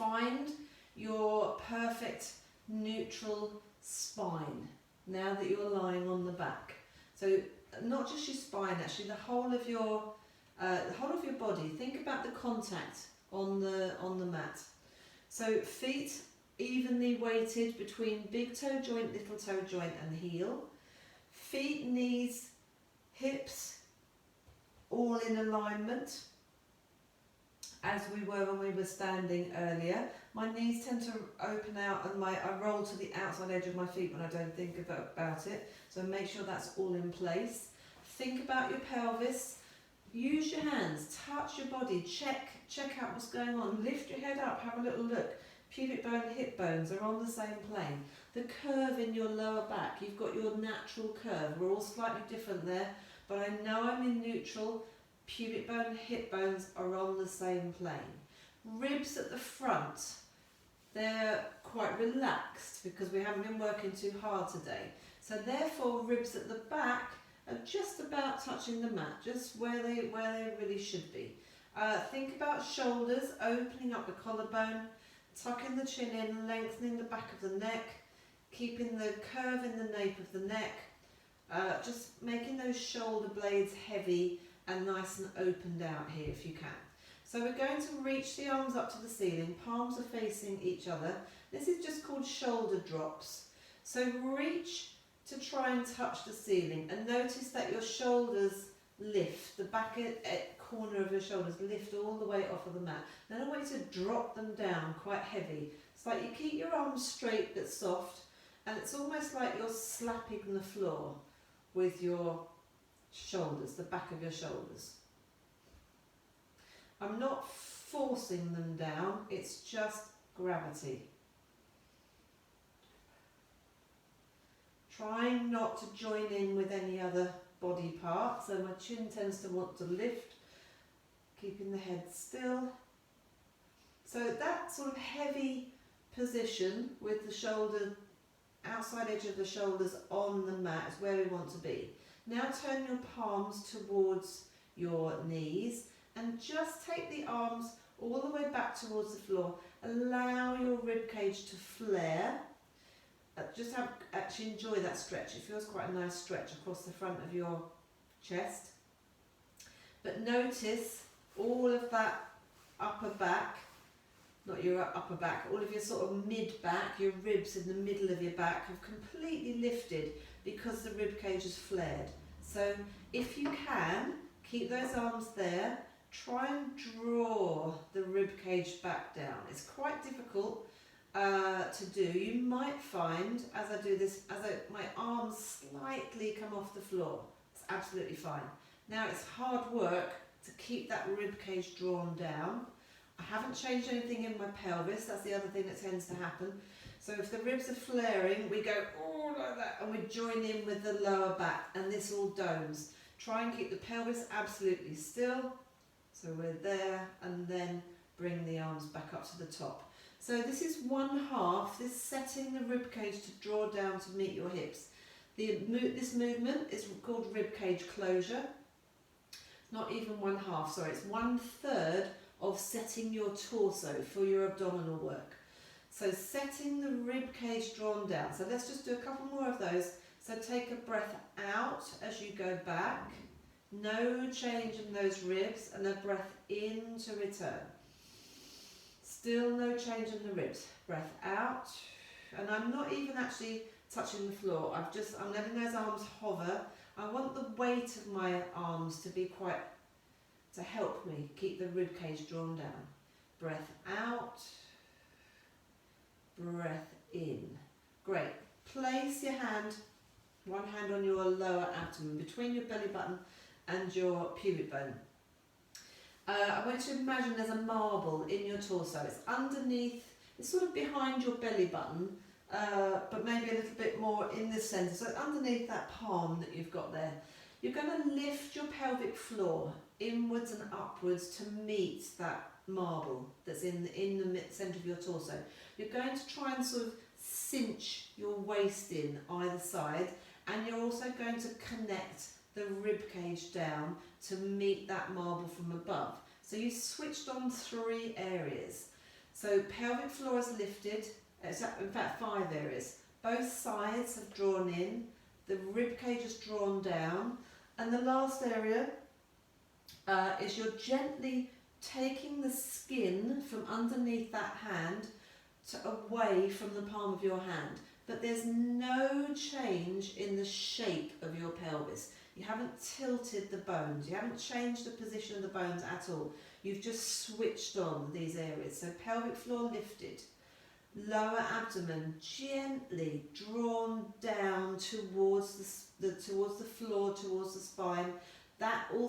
find your perfect neutral spine now that you're lying on the back. So not just your spine, actually the whole of your body. Think about the contact on the mat. So feet evenly weighted between big toe joint, little toe joint and heel. Feet, knees, hips all in alignment as we were when we were standing earlier. My knees tend to open out and I roll to the outside edge of my feet when I don't think about it. So make sure that's all in place. Think about your pelvis. Use your hands, touch your body, check out what's going on. Lift your head up, have a little look. Pubic bone, hip bones are on the same plane. The curve in your lower back, you've got your natural curve. We're all slightly different there, but I know I'm in neutral. Pubic bone, hip bones are on the same plane. Ribs at the front, they're quite relaxed because we haven't been working too hard today. So therefore ribs at the back are just about touching the mat, just where they really should be. Think about shoulders, opening up the collarbone, tucking the chin in, lengthening the back of the neck, keeping the curve in the nape of the neck, just making those shoulder blades heavy and nice and opened out here if you can. So we're going to reach the arms up to the ceiling, palms are facing each other. This is just called shoulder drops. So reach to try and touch the ceiling and notice that your shoulders lift, the back corner of your shoulders lift all the way off of the mat. Then I want you to drop them down quite heavy. It's like you keep your arms straight but soft, and it's almost like you're slapping the floor with your shoulders, the back of your shoulders. I'm not forcing them down, it's just gravity. Trying not to join in with any other body part, so my chin tends to want to lift, keeping the head still. So that sort of heavy position with the shoulder, outside edge of the shoulders on the mat is where we want to be. Now turn your palms towards your knees and just take the arms all the way back towards the floor. Allow your ribcage to flare. Actually enjoy that stretch. It feels quite a nice stretch across the front of your chest. But notice all of that upper back, not your upper back, all of your sort of mid back, your ribs in the middle of your back have completely lifted because the ribcage has flared. So if you can, keep those arms there. Try and draw the ribcage back down. It's quite difficult to do. You might find as I do this, my arms slightly come off the floor. It's absolutely fine. Now it's hard work to keep that ribcage drawn down. I haven't changed anything in my pelvis. That's the other thing that tends to happen. So if the ribs are flaring, we go all like that and we join in with the lower back and this all domes. Try and keep the pelvis absolutely still. So we're there and then bring the arms back up to the top. So this is one half, this setting the ribcage to draw down to meet your hips. This movement is called Ribcage Closure. Not even one half, sorry, it's 1/3 of setting your torso for your abdominal work. So setting the ribcage drawn down. So let's just do a couple more of those. So take a breath out as you go back. No change in those ribs, and a breath in to return. Still no change in the ribs. Breath out, and I'm not even actually touching the floor. I'm letting those arms hover. I want the weight of my arms to help me keep the ribcage drawn down. Breath out, breath in. Great. Place your hand, one hand on your lower abdomen, between your belly button and your pubic bone. I want you to imagine there's a marble in your torso. It's underneath, it's sort of behind your belly button, but maybe a little bit more in the centre. So underneath that palm that you've got there, you're going to lift your pelvic floor inwards and upwards to meet that marble that's in the centre of your torso. You're going to try and sort of cinch your waist in either side, and you're also going to connect the ribcage down to meet that marble from above. So you switched on 3 areas. So pelvic floor is lifted, in fact 5 areas. Both sides have drawn in, the rib cage is drawn down, and the last area is you're gently taking the skin from underneath that hand away from the palm of your hand. But there's no change in the shape of your pelvis. You haven't tilted the bones, you haven't changed the position of the bones at all. You've just switched on these areas. So pelvic floor lifted, lower abdomen gently drawn down towards the floor, towards the spine. That will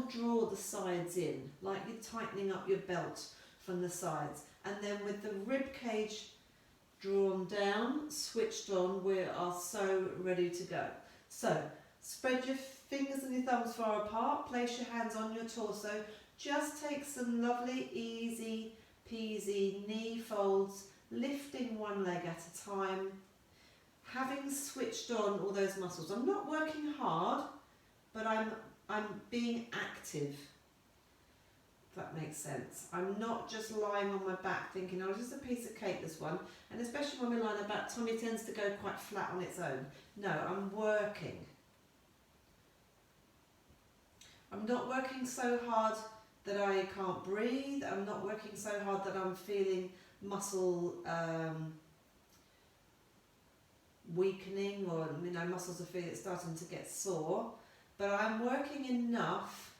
draw the sides in, like you're tightening up your belt from the sides. And then with the rib cage drawn down, switched on, we are so ready to go. So spread your fingers and your thumbs far apart, place your hands on your torso, just take some lovely easy peasy knee folds, lifting one leg at a time, having switched on all those muscles. I'm not working hard, but I'm being active, if that makes sense. I'm not just lying on my back thinking, oh, just a piece of cake, this one. And especially when we lie on our back, tummy tends to go quite flat on its own. No, I'm working. I'm not working so hard that I can't breathe. I'm not working so hard that I'm feeling muscle weakening, or muscles are feeling starting to get sore. But I'm working enough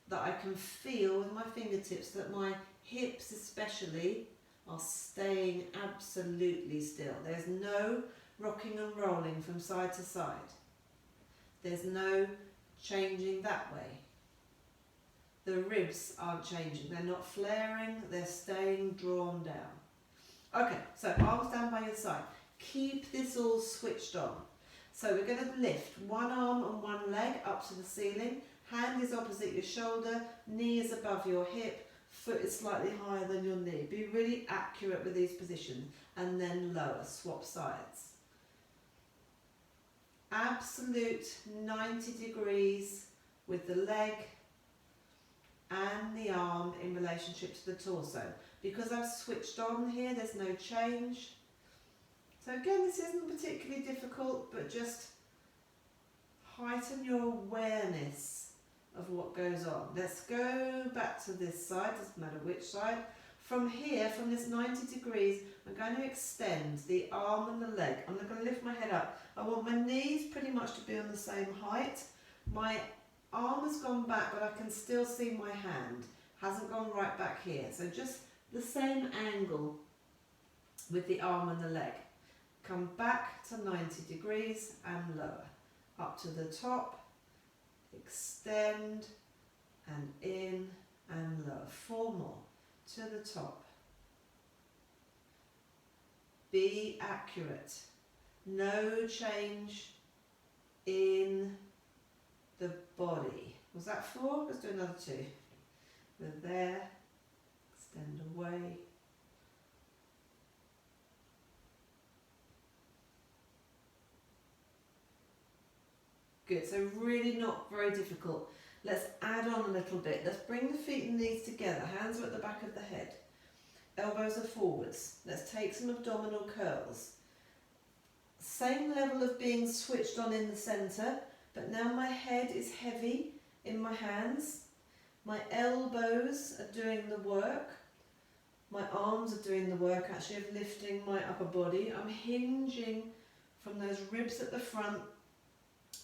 that I can feel with my fingertips that my hips especially are staying absolutely still. There's no rocking and rolling from side to side. There's no changing that way. The ribs aren't changing. They're not flaring. They're staying drawn down. Okay, so arms down by your side. Keep this all switched on. So we're going to lift one arm and one leg up to the ceiling. Hand is opposite your shoulder, knee is above your hip, foot is slightly higher than your knee. Be really accurate with these positions, and then lower, swap sides. Absolute 90 degrees with the leg and the arm in relationship to the torso. Because I've switched on here, there's no change. So again, this isn't particularly difficult, but just heighten your awareness of what goes on. Let's go back to this side, doesn't matter which side. From here, from this 90 degrees, I'm going to extend the arm and the leg. I'm going to lift my head up. I want my knees pretty much to be on the same height. My arm has gone back, but I can still see my hand. Hasn't gone right back here. So just the same angle with the arm and the leg. Come back to 90 degrees and lower. Up to the top, extend and in and lower. 4 more to the top. Be accurate. No change in the body. Was that 4? Let's do another 2. We're there, extend away. Good, so really not very difficult. Let's add on a little bit. Let's bring the feet and knees together. Hands are at the back of the head. Elbows are forwards. Let's take some abdominal curls. Same level of being switched on in the centre, but now my head is heavy in my hands. My elbows are doing the work. My arms are doing the work actually of lifting my upper body. I'm hinging from those ribs at the front.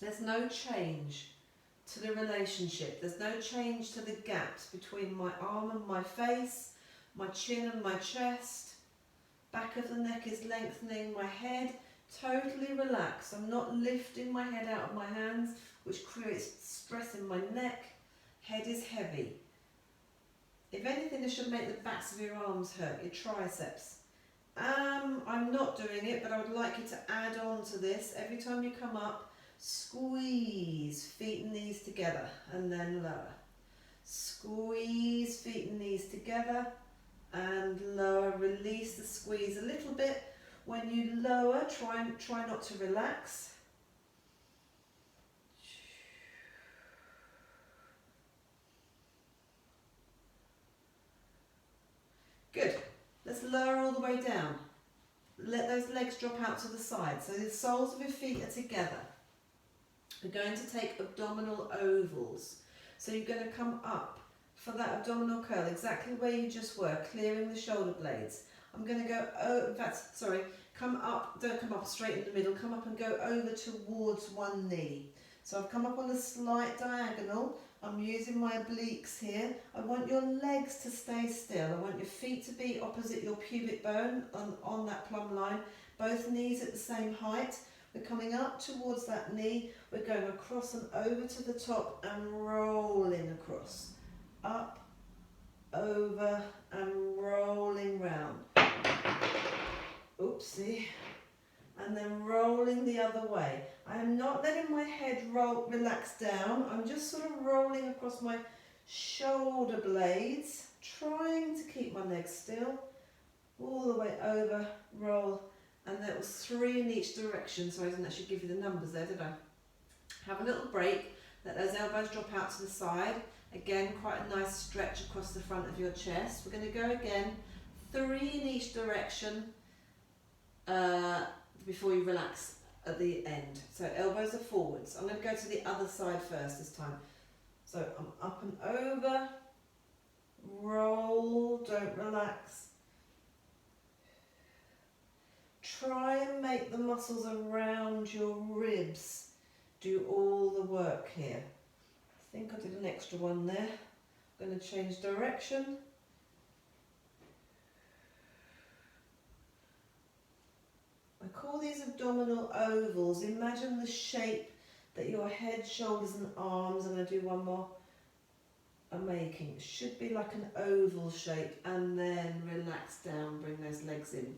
There's no change to the relationship. There's no change to the gaps between my arm and my face, my chin and my chest. Back of the neck is lengthening. My head totally relaxed. I'm not lifting my head out of my hands, which creates stress in my neck. Head is heavy. If anything, this should make the backs of your arms hurt, your triceps. I'm not doing it, but I would like you to add on to this. Every time you come up, squeeze feet and knees together and then lower. Squeeze feet and knees together and lower. Release the squeeze a little bit. When you lower, try not to relax. Good. let's lower all the way down. Let those legs drop out to the side. So the soles of your feet are together. We're going to take abdominal ovals. So you're going to come up for that abdominal curl, exactly where you just were, clearing the shoulder blades. I'm going to go, in fact, sorry, come up, don't come up straight in the middle, come up and go over towards one knee. So I've come up on a slight diagonal. I'm using my obliques here. I want your legs to stay still. I want your feet to be opposite your pubic bone on that plumb line. Both knees at the same height. We're coming up towards that knee. We're going across and over to the top and rolling across. Up, over and rolling round. Oopsie. And then rolling the other way. I am not letting my head relax down. I'm just sort of rolling across my shoulder blades, trying to keep my legs still. All the way over, roll. And that was 3 in each direction, so I didn't actually give you the numbers there, did I? Have a little break. Let those elbows drop out to the side. Again, quite a nice stretch across the front of your chest. We're going to go again, 3 in each direction. Before you relax at the end. So elbows are forwards. I'm going to go to the other side first this time. So I'm up and over, roll, don't relax. Try and make the muscles around your ribs do all the work here. I think I did an extra one there. I'm going to change direction. I call these abdominal ovals. Imagine the shape that your head, shoulders and arms, I'm going to do one more, are making. It should be like an oval shape, and then relax down, bring those legs in.